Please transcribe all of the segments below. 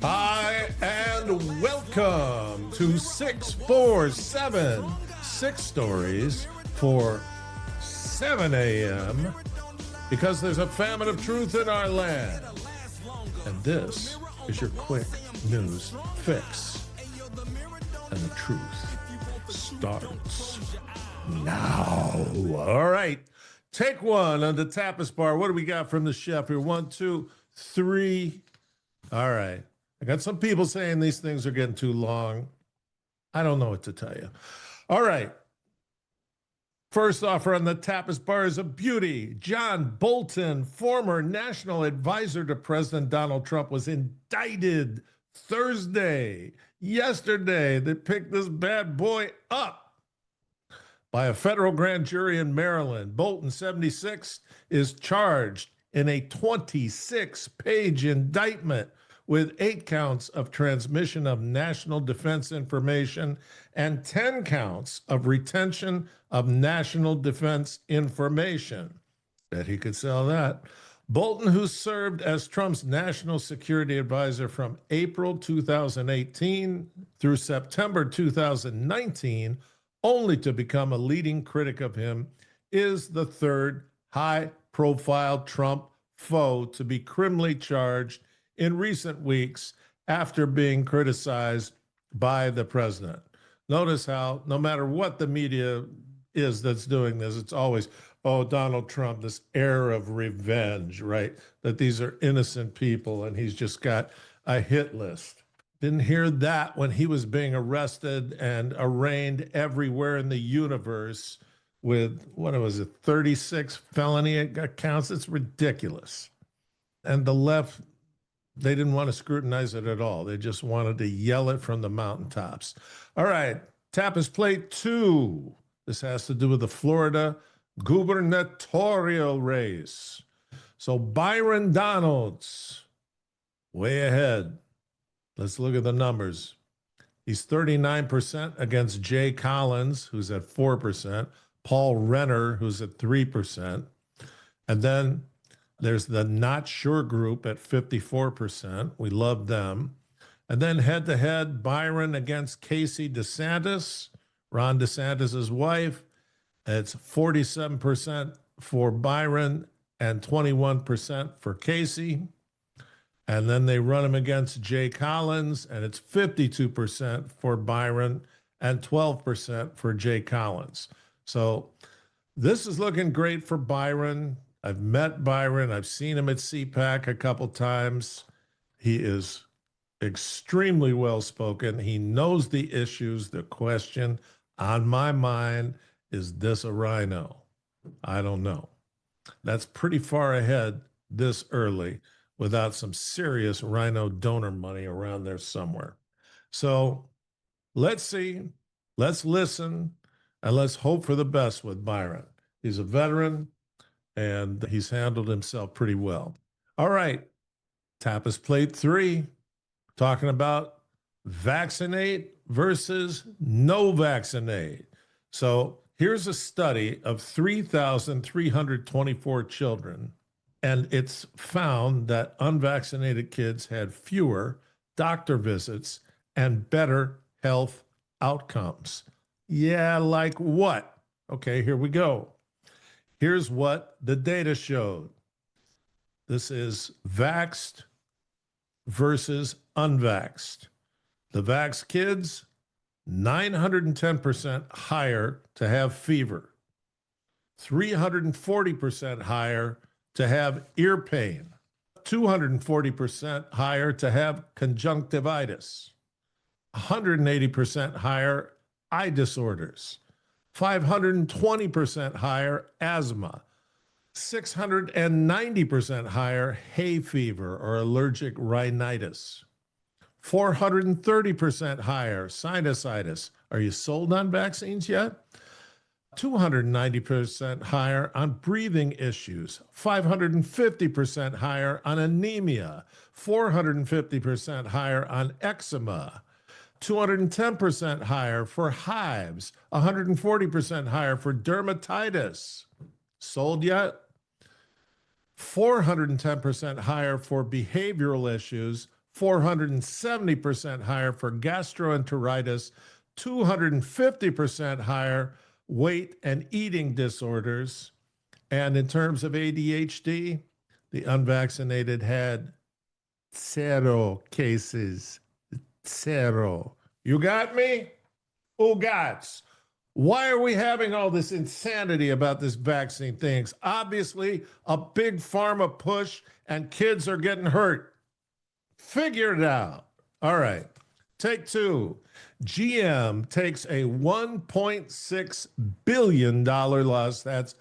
Hi, and welcome to 647 Six Stories for 7 a.m. because there's a famine of truth in our land. And this is your quick news fix. And the truth starts now. All right. Take one on the tapas bar. What do we got from the chef here? 1, 2, 3. All right. I got some people saying these things are getting too long. I don't know what to tell you. All right. First offer on the tapas bar is a beauty. John Bolton, former national advisor to President Donald Trump, was indicted Thursday. Yesterday, they picked this bad boy up by a federal grand jury in Maryland. Bolton, 76, is charged in a 26-page indictment with 8 counts of transmission of national defense information and 10 counts of retention of national defense information. Bet he could sell that. Bolton, who served as Trump's national security advisor from April 2018 through September 2019, only to become a leading critic of him, is the third high-profile Trump foe to be criminally charged in recent weeks after being criticized by the president. Notice how no matter what the media is that's doing this, it's always, oh, Donald Trump, this air of revenge, right? That these are innocent people and he's just got a hit list. Didn't hear that when he was being arrested and arraigned everywhere in the universe with, what was it, 36 felony accounts? It's ridiculous. And the left, they didn't want to scrutinize it at all. They just wanted to yell it from the mountaintops. All right, tapas plate 2. This has to do with the Florida gubernatorial race. So Byron Donalds, way ahead. Let's look at the numbers. He's 39% against Jay Collins, who's at 4%, Paul Renner, who's at 3%. And then there's the Not Sure group at 54%. We love them. And then head-to-head, Byron against Casey DeSantis, Ron DeSantis' wife. It's 47% for Byron and 21% for Casey. And then they run him against Jay Collins, and it's 52% for Byron and 12% for Jay Collins. So this is looking great for Byron. I've met Byron. I've seen him at CPAC a couple times. He is extremely well-spoken. He knows the issues. The question on my mind is this a rhino? I don't know. That's pretty far ahead this early without some serious rhino donor money around there somewhere. So let's see, let's listen, and let's hope for the best with Byron. He's a veteran, and he's handled himself pretty well. All right, tapas plate 3, talking about vaccinate versus no vaccinate. So here's a study of 3,324 children, and it's found that unvaccinated kids had fewer doctor visits and better health outcomes. Yeah, like what? Okay, here we go. Here's what the data showed. This is vaxxed versus unvaxxed. The vaxxed kids, 910% higher to have fever, 340% higher to have ear pain, 240% higher to have conjunctivitis, 180% higher eye disorders, 520% higher asthma, 690% higher hay fever or allergic rhinitis, 430% higher sinusitis. Are you sold on vaccines yet? 290% higher on breathing issues, 550% higher on anemia, 450% higher on eczema, 210% higher for hives, 140% higher for dermatitis. Sold yet? 410% higher for behavioral issues, 470% higher for gastroenteritis, 250% higher weight and eating disorders. And in terms of ADHD, the unvaccinated had 0 cases. 0. You got me? Who gots? Why are we having all this insanity about this vaccine things? Obviously, a big pharma push and kids are getting hurt. Figure it out. All right. Take 2. GM takes a $1.6 billion loss. That's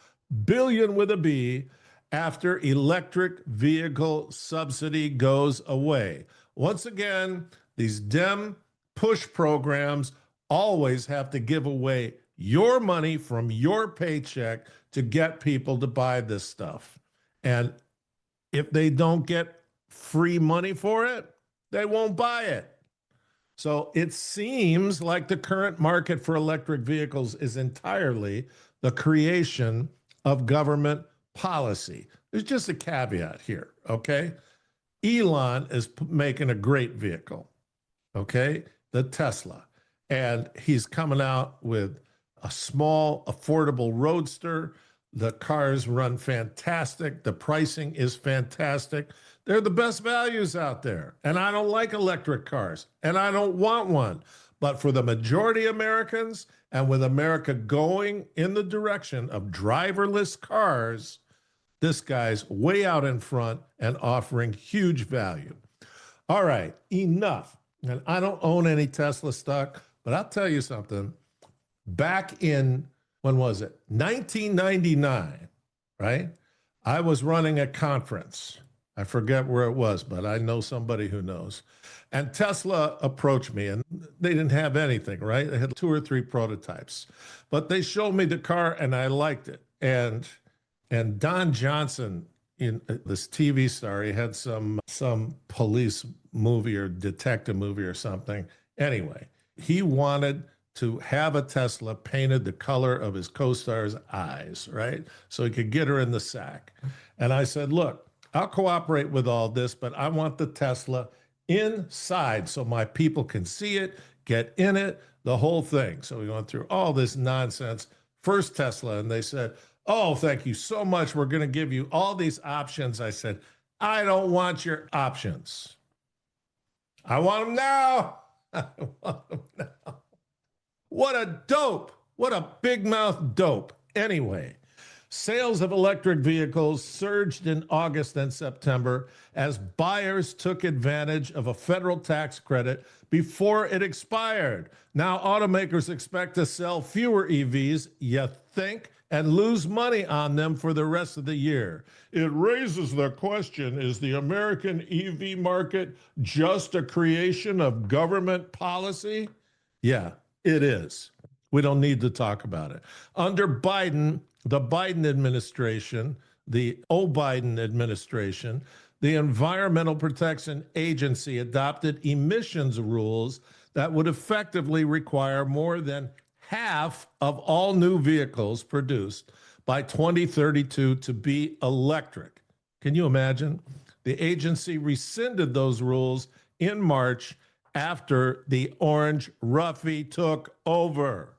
billion with a B, after electric vehicle subsidy goes away. Once again, these Dem push programs always have to give away your money from your paycheck to get people to buy this stuff. And if they don't get free money for it, they won't buy it. So it seems like the current market for electric vehicles is entirely the creation of government policy. There's just a caveat here, okay? Elon is making a great vehicle, okay? The Tesla. And he's coming out with a small, affordable roadster. The cars run fantastic. The pricing is fantastic. They're the best values out there. And I don't like electric cars, and I don't want one. But for the majority of Americans, and with America going in the direction of driverless cars, this guy's way out in front and offering huge value. All right, enough. And I don't own any Tesla stock, but I'll tell you something. Back in, when was it? 1999, right? I was running a conference. I forget where it was, but I know somebody who knows. And Tesla approached me, and they didn't have anything, right? They had 2 or 3 prototypes, but they showed me the car, and I liked it. And Don Johnson, in this TV star, he had some police movie or detective movie or something. Anyway, he wanted to have a Tesla painted the color of his co-star's eyes, right? So he could get her in the sack. And I said, look, I'll cooperate with all this, but I want the Tesla inside so my people can see it, get in it, the whole thing. So we went through all this nonsense. First Tesla, and they said, oh, thank you so much. We're going to give you all these options. I said, I don't want your options. I want them now. I want them now. What a dope. What a big mouth dope. Anyway, sales of electric vehicles surged in August and September as buyers took advantage of a federal tax credit before it expired. Now, automakers expect to sell fewer EVs, you think, and lose money on them for the rest of the year. It raises the question, is the American EV market just a creation of government policy? Yeah, it is. We don't need to talk about it. Under Biden, the Biden administration, the Biden administration, the Environmental Protection Agency adopted emissions rules that would effectively require more than half of all new vehicles produced by 2032 to be electric. Can you imagine? The agency rescinded those rules in March after the orange roughie took over.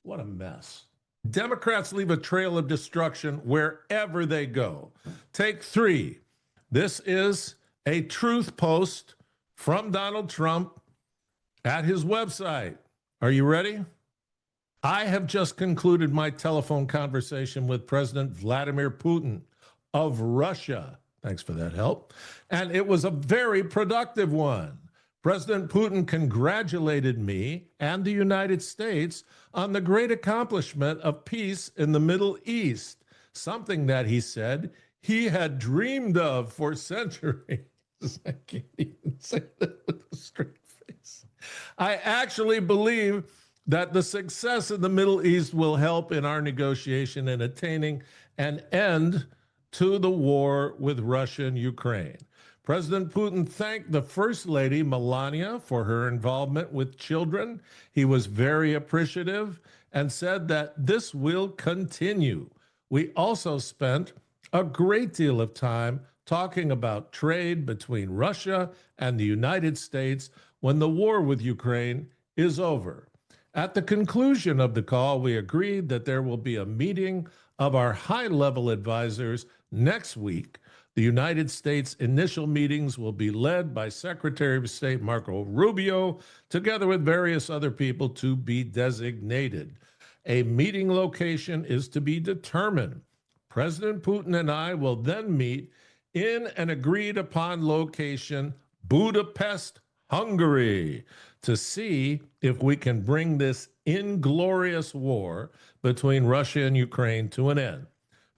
What a mess. Democrats leave a trail of destruction wherever they go. Take 3. This is a truth post from Donald Trump at his website. Are you ready? I have just concluded my telephone conversation with President Vladimir Putin of Russia. Thanks for that help. And it was a very productive one. President Putin congratulated me and the United States on the great accomplishment of peace in the Middle East, something that he said he had dreamed of for centuries. I can't even say that with a straight face. I actually believe that the success in the Middle East will help in our negotiation in attaining an end to the war with Russia and Ukraine. President Putin thanked the First Lady, Melania, for her involvement with children. He was very appreciative and said that this will continue. We also spent a great deal of time talking about trade between Russia and the United States when the war with Ukraine is over. At the conclusion of the call, we agreed that there will be a meeting of our high-level advisors next week. The United States initial meetings will be led by Secretary of State Marco Rubio, together with various other people to be designated. A meeting location is to be determined. President Putin and I will then meet in an agreed-upon location, Budapest, Hungary, to see if we can bring this inglorious war between Russia and Ukraine to an end.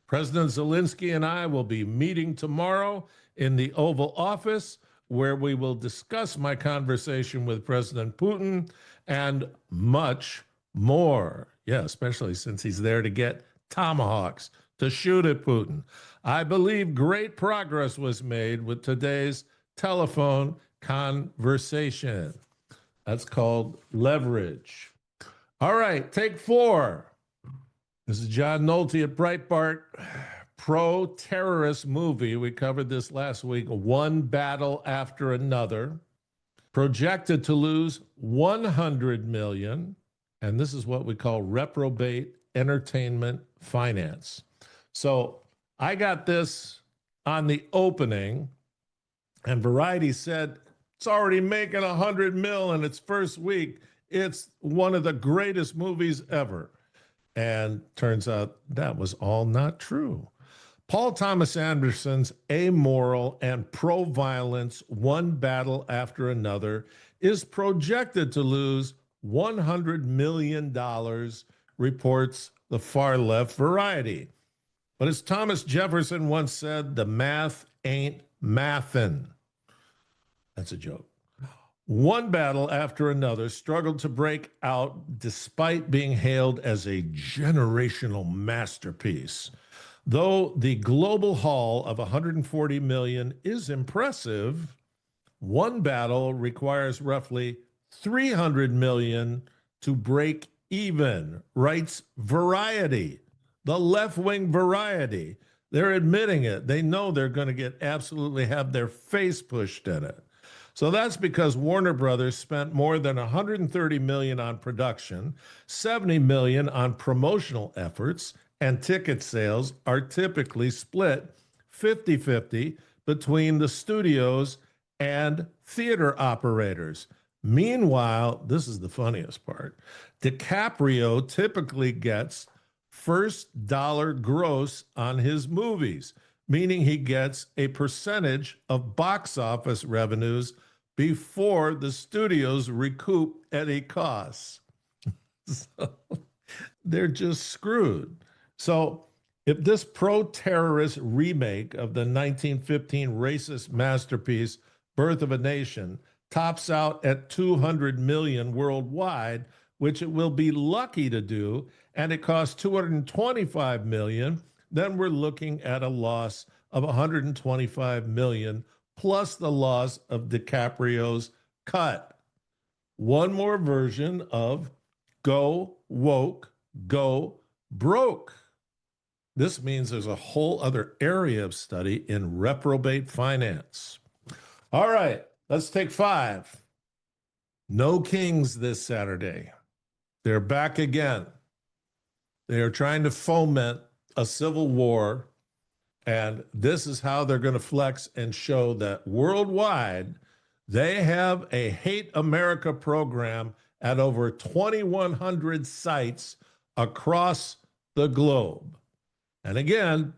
President Zelensky and I will be meeting tomorrow in the Oval Office, where we will discuss my conversation with President Putin and much more. Yeah, especially since he's there to get tomahawks to shoot at Putin. I believe great progress was made with today's telephone conversation. That's called leverage. All right, take 4. This is John Nolte at Breitbart. Pro-terrorist movie. We covered this last week. One battle after another. Projected to lose $100 million. And this is what we call reprobate entertainment finance. So I got this on the opening, and Variety said it's already making $100 million in its first week. It's one of the greatest movies ever. And turns out that was all not true. Paul Thomas Anderson's amoral and pro-violence One Battle After Another is projected to lose $100 million, reports the far-left Variety. But as Thomas Jefferson once said, the math ain't mathin'. That's a joke. One battle after another struggled to break out despite being hailed as a generational masterpiece. Though the global haul of $140 million is impressive, one battle requires roughly $300 million to break even, writes Variety, the left-wing Variety. They're admitting it. They know they're going to absolutely have their face pushed in it. So that's because Warner Brothers spent more than $130 million on production, $70 million on promotional efforts, and ticket sales are typically split 50-50 between the studios and theater operators. Meanwhile, this is the funniest part, DiCaprio typically gets first dollar gross on his movies, meaning he gets a percentage of box office revenues before the studios recoup any costs. So they're just screwed. So if this pro-terrorist remake of the 1915 racist masterpiece, Birth of a Nation, tops out at $200 million worldwide, which it will be lucky to do, and it costs $225 million, then we're looking at a loss of $125 million, plus the loss of DiCaprio's cut. One more version of go woke, go broke. This means there's a whole other area of study in reprobate finance. All right, let's take 5. No kings this Saturday. They're back again. They are trying to foment a civil war, and this is how they're going to flex and show that worldwide they have a Hate America program at over 2,100 sites across the globe. And again,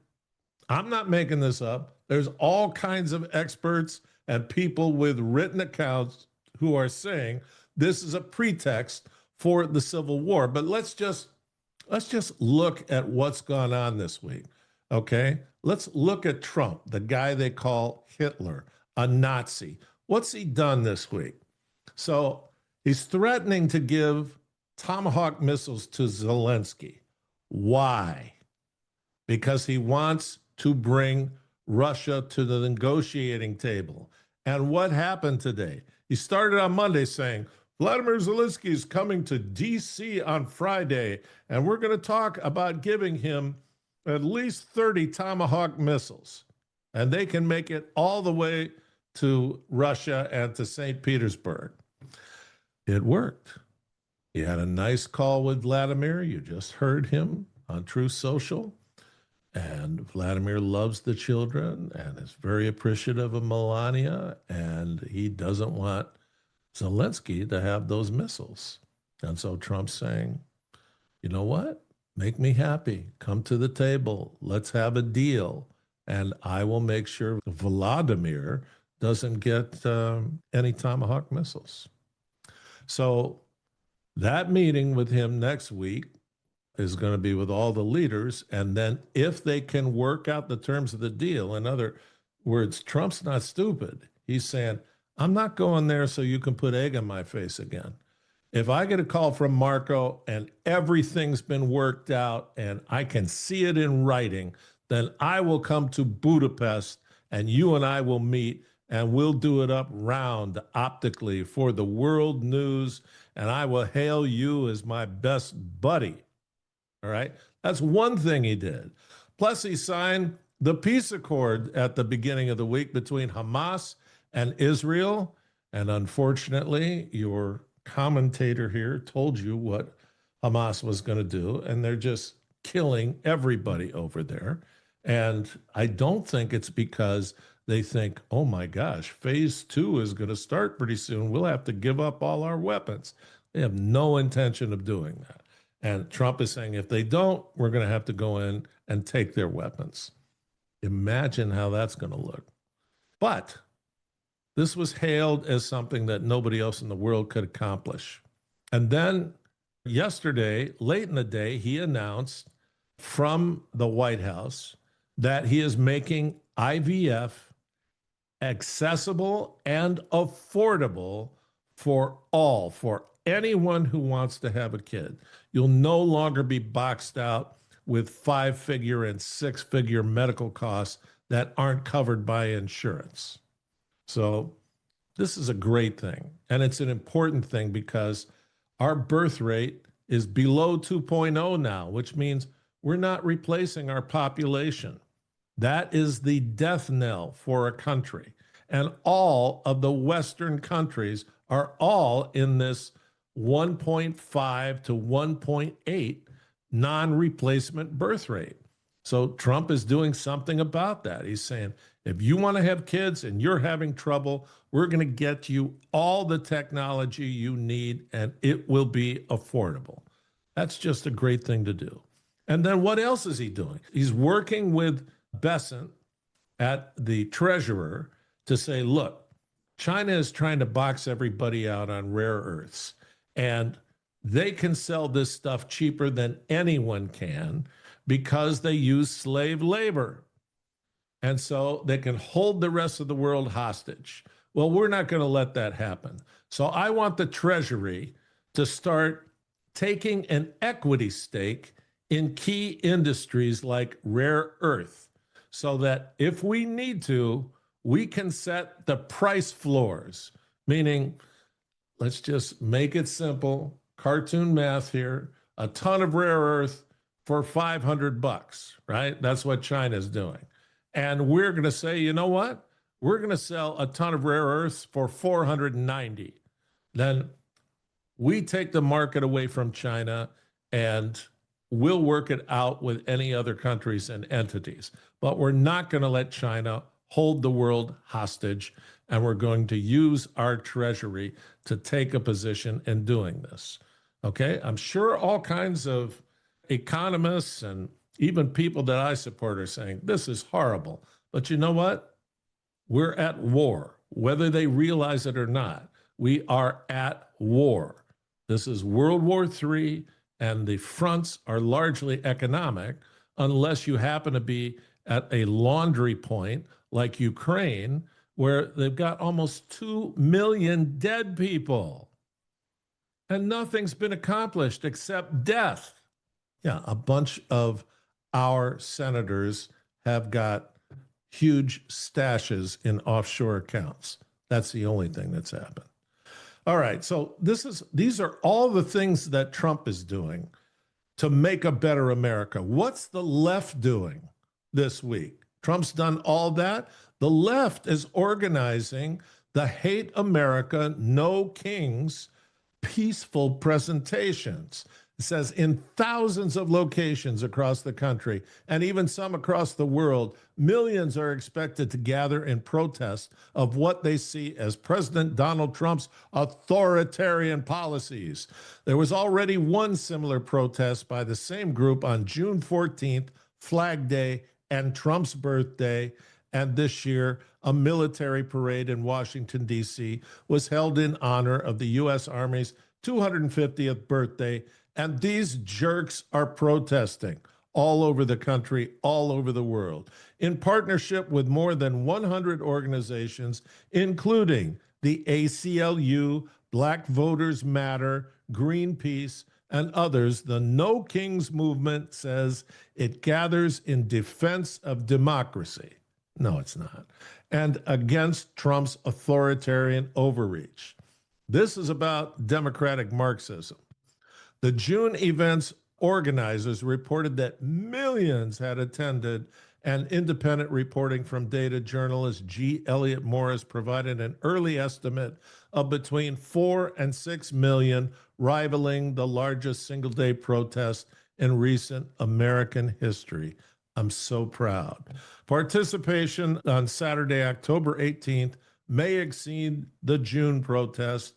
I'm not making this up. There's all kinds of experts and people with written accounts who are saying this is a pretext for the Civil War. But let's just look at what's gone on this week, okay? Let's look at Trump, the guy they call Hitler, a Nazi. What's he done this week? So he's threatening to give Tomahawk missiles to Zelensky. Why? Because he wants to bring Russia to the negotiating table. And what happened today? He started on Monday saying, Vladimir Zelensky is coming to D.C. on Friday, and we're going to talk about giving him at least 30 Tomahawk missiles. and they can make it all the way to Russia and to St. Petersburg. It worked. He had a nice call with Vladimir. You just heard him on Truth Social. And Vladimir loves the children and is very appreciative of Melania. And he doesn't want Zelensky to have those missiles. And so Trump's saying, you know what? Make me happy. Come to the table. Let's have a deal. And I will make sure Vladimir doesn't get any Tomahawk missiles. So that meeting with him next week is going to be with all the leaders. And then if they can work out the terms of the deal, in other words, Trump's not stupid. He's saying, I'm not going there so you can put egg on my face again. If I get a call from Marco and everything's been worked out and I can see it in writing, then I will come to Budapest and you and I will meet and we'll do it up round optically for the world news, and I will hail you as my best buddy. All right? That's one thing he did. Plus, he signed the peace accord at the beginning of the week between Hamas and Israel. And unfortunately, your commentator here told you what Hamas was going to do, and they're just killing everybody over there. And I don't think it's because they think, oh my gosh, phase 2 is going to start pretty soon. We'll have to give up all our weapons. They have no intention of doing that. And Trump is saying, if they don't, we're going to have to go in and take their weapons. Imagine how that's going to look. But this was hailed as something that nobody else in the world could accomplish. And then yesterday, late in the day, he announced from the White House that he is making IVF accessible and affordable for all, for anyone who wants to have a kid. You'll no longer be boxed out with 5-figure and 6-figure medical costs that aren't covered by insurance. So this is a great thing. And it's an important thing because our birth rate is below 2.0 now, which means we're not replacing our population. That is the death knell for a country. And all of the Western countries are all in this 1.5 to 1.8 non-replacement birth rate. So Trump is doing something about that. He's saying, if you want to have kids and you're having trouble, we're going to get you all the technology you need and it will be affordable. That's just a great thing to do. And then what else is he doing? He's working with Besant at the treasurer to say, look, China is trying to box everybody out on rare earths, and they can sell this stuff cheaper than anyone can because they use slave labor. And so they can hold the rest of the world hostage. Well, we're not going to let that happen. So I want the Treasury to start taking an equity stake in key industries like rare earth, so that if we need to, we can set the price floors, meaning, let's just make it simple, cartoon math here, a ton of rare earth for $500, right? That's what China's doing. And we're going to say, you know what? We're going to sell a ton of rare earths for 490. Then we take the market away from China and we'll work it out with any other countries and entities. But we're not going to let China hold the world hostage, and we're going to use our treasury to take a position in doing this. Okay? I'm sure all kinds of economists and even people that I support are saying, this is horrible. But you know what? We're at war, whether they realize it or not. We are at war. This is World War III, and the fronts are largely economic, unless you happen to be at a laundry point like Ukraine, where they've got almost 2 million dead people. And nothing's been accomplished except death. Yeah, a bunch of our senators have got huge stashes in offshore accounts. That's the only thing that's happened. All right, so these are all the things that Trump is doing to make a better America. What's the left doing this week? Trump's done all that. The left is organizing the Hate America, No Kings peaceful presentations. It says in thousands of locations across the country and even some across the world, millions are expected to gather in protest of what they see as President Donald Trump's authoritarian policies. There was already one similar protest by the same group on June 14th, Flag Day, and Trump's birthday. And this year, a military parade in Washington, D.C. was held in honor of the U.S. Army's 250th birthday. And these jerks are protesting all over the country, all over the world, in partnership with more than 100 organizations, including the ACLU, Black Voters Matter, Greenpeace, and others. The No Kings movement says it gathers in defense of democracy. No, it's not. And against Trump's authoritarian overreach. This is about democratic Marxism. The June event's organizers reported that millions had attended, and independent reporting from data journalist G. Elliott Morris provided an early estimate of between 4 and 6 million, rivaling the largest single-day protest in recent American history. I'm so proud. Participation on Saturday, October 18th, may exceed the June protest.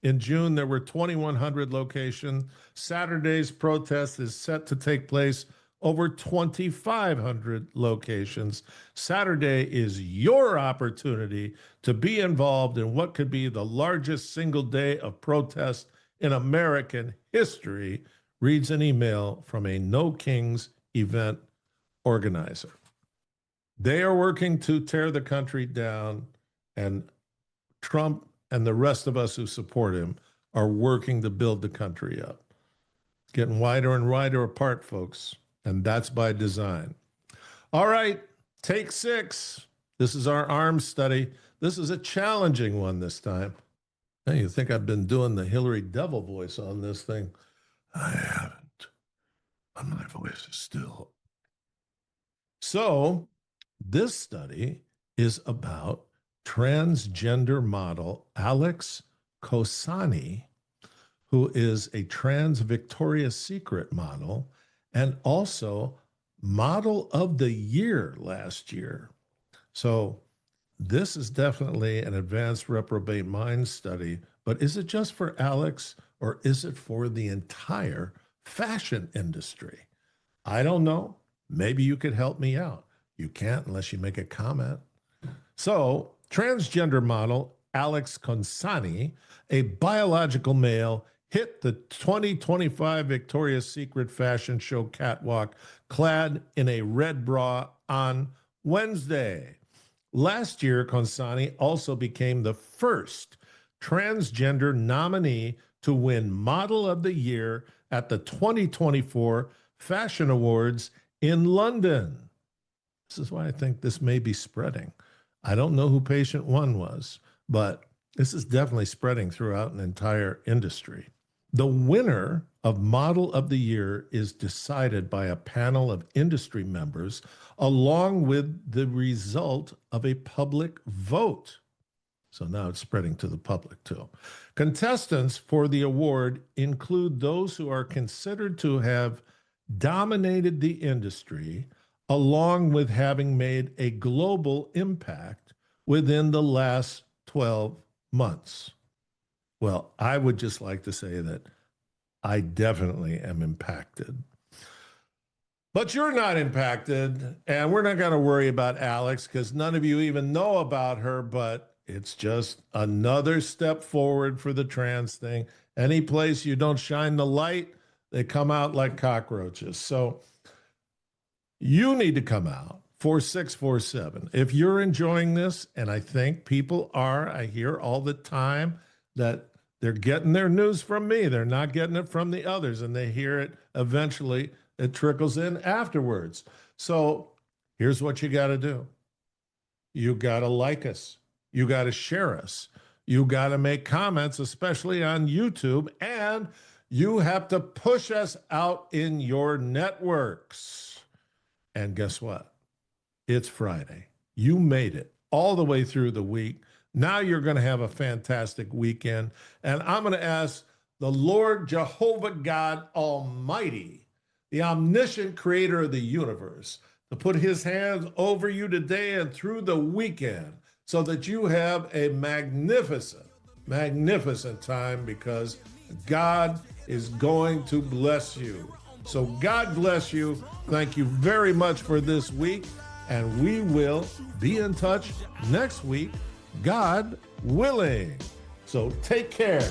In June, there were 2,100 locations. Saturday's protest is set to take place over 2,500 locations. Saturday is your opportunity to be involved in what could be the largest single day of protest in American history, reads an email from a No Kings event organizer. They are working to tear the country down, and Trump and the rest of us who support him are working to build the country up. It's getting wider and wider apart, folks, and that's by design. All right, take 6. This is our arms study. This is a challenging one this time. Hey, you think I've been doing the Hillary Devil voice on this thing? I haven't, but my voice is still. So this study is about transgender model Alex Kosani, who is a trans Victoria's Secret model and also model of the year last year. So this is definitely an advanced reprobate mind study, but is it just for Alex or is it for the entire fashion industry? I don't know. Maybe you could help me out. You can't unless you make a comment. So, transgender model Alex Kosani, a biological male, hit the 2025 Victoria's Secret fashion show catwalk clad in a red bra on Wednesday. Last year, Kosani also became the first transgender nominee to win Model of the Year at the 2024 Fashion Awards in London. This is why I think this may be spreading. I don't know who patient 1 was, but this is definitely spreading throughout an entire industry. The winner of Model of the Year is decided by a panel of industry members, along with the result of a public vote. So now it's spreading to the public too. Contestants for the award include those who are considered to have dominated the industry, along with having made a global impact within the last 12 months. Well, I would just like to say that I definitely am impacted. But you're not impacted, and we're not going to worry about Alex because none of you even know about her, but it's just another step forward for the trans thing. Any place you don't shine the light, they come out like cockroaches. So you need to come out for 647. If you're enjoying this, and I think people are, I hear all the time that they're getting their news from me. They're not getting it from the others, and they hear it eventually. It trickles in afterwards. So here's what you got to do. You got to like us. You got to share us. You got to make comments, especially on YouTube, and you have to push us out in your networks. And guess what? It's Friday. You made it all the way through the week. Now you're going to have a fantastic weekend. And I'm going to ask the Lord Jehovah God Almighty, the omniscient creator of the universe, to put his hands over you today and through the weekend so that you have a magnificent, magnificent time, because God is going to bless you. So God bless you. Thank you very much for this week. And we will be in touch next week, God willing. So take care.